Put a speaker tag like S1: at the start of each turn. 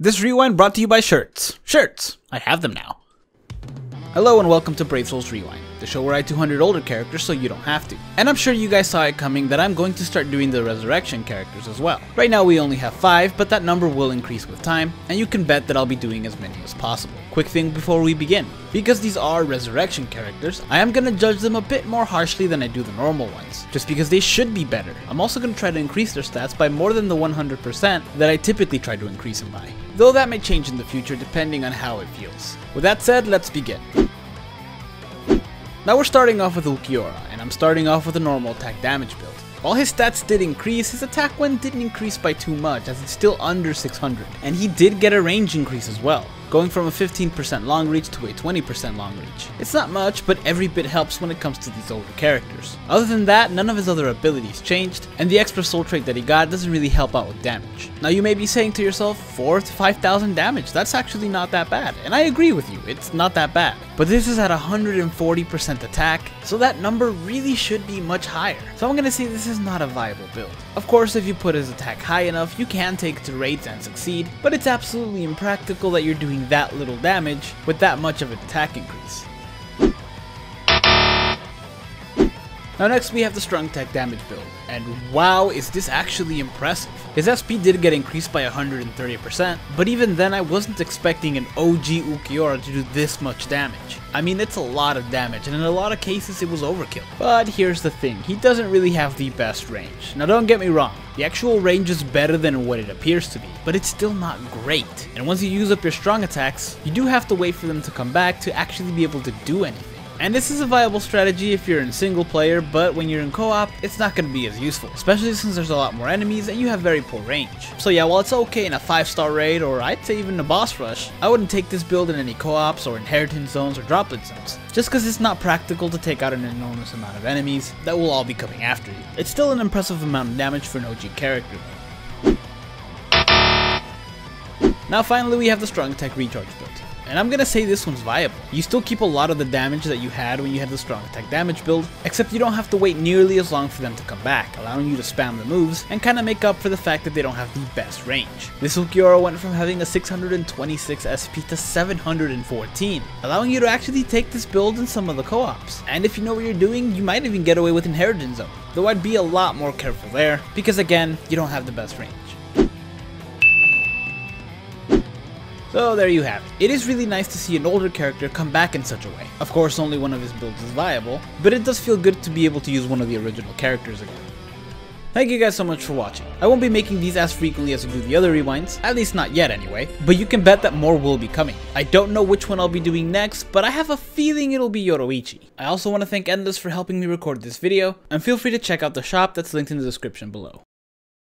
S1: This rewind brought to you by shirts. Shirts! I have them now. Hello and welcome to Brave Souls Rewind, the show where I 200 older characters so you don't have to. And I'm sure you guys saw it coming that I'm going to start doing the resurrection characters as well. Right now we only have 5, but that number will increase with time, and you can bet that I'll be doing as many as possible. Quick thing before we begin. Because these are resurrection characters, I am gonna judge them a bit more harshly than I do the normal ones, just because they should be better. I'm also gonna try to increase their stats by more than the 100% that I typically try to increase them by. Though that may change in the future depending on how it feels. With that said, let's begin. Now we're starting off with Ulquiorra, and I'm starting off with a normal attack damage build. While his stats did increase, his attack win didn't increase by too much as it's still under 600, and he did get a range increase as well, going from a 15% long reach to a 20% long reach. It's not much, but every bit helps when it comes to these older characters. Other than that, none of his other abilities changed, and the extra soul trait that he got doesn't really help out with damage. Now you may be saying to yourself, 4,000 to 5,000 damage, that's actually not that bad, and I agree with you, it's not that bad. But this is at 140% attack, so that number really should be much higher. So I'm gonna say this is not a viable build. Of course, if you put his attack high enough, you can take it to raids and succeed, but it's absolutely impractical that you're doing that little damage with that much of an attack increase. Now next we have the strong attack damage build, and wow, is this actually impressive. His SP did get increased by 130%, but even then I wasn't expecting an OG Ulquiorra to do this much damage. I mean, it's a lot of damage, and in a lot of cases it was overkill. But here's the thing, he doesn't really have the best range. Now don't get me wrong, the actual range is better than what it appears to be, but it's still not great. And once you use up your strong attacks, you do have to wait for them to come back to actually be able to do anything. And this is a viable strategy if you're in single player, but when you're in co-op, it's not going to be as useful, especially since there's a lot more enemies and you have very poor range. So yeah, while it's okay in a 5-star raid, or I'd say even a boss rush, I wouldn't take this build in any co-ops or inheritance zones or droplet zones, just because it's not practical to take out an enormous amount of enemies that will all be coming after you. It's still an impressive amount of damage for an OG character though. Now finally we have the strong attack recharge build. And I'm gonna say this one's viable. You still keep a lot of the damage that you had when you had the strong attack damage build, except you don't have to wait nearly as long for them to come back, allowing you to spam the moves and kinda make up for the fact that they don't have the best range. This Ulquiorra went from having a 626 SP to 714, allowing you to actually take this build in some of the co-ops. And if you know what you're doing, you might even get away with inheritance zone, though I'd be a lot more careful there, because again, you don't have the best range. So there you have it. It is really nice to see an older character come back in such a way. Of course, only one of his builds is viable, but it does feel good to be able to use one of the original characters again. Thank you guys so much for watching. I won't be making these as frequently as I do the other rewinds, at least not yet anyway, but you can bet that more will be coming. I don't know which one I'll be doing next, but I have a feeling it'll be Yoroichi. I also want to thank Endless for helping me record this video, and feel free to check out the shop that's linked in the description below.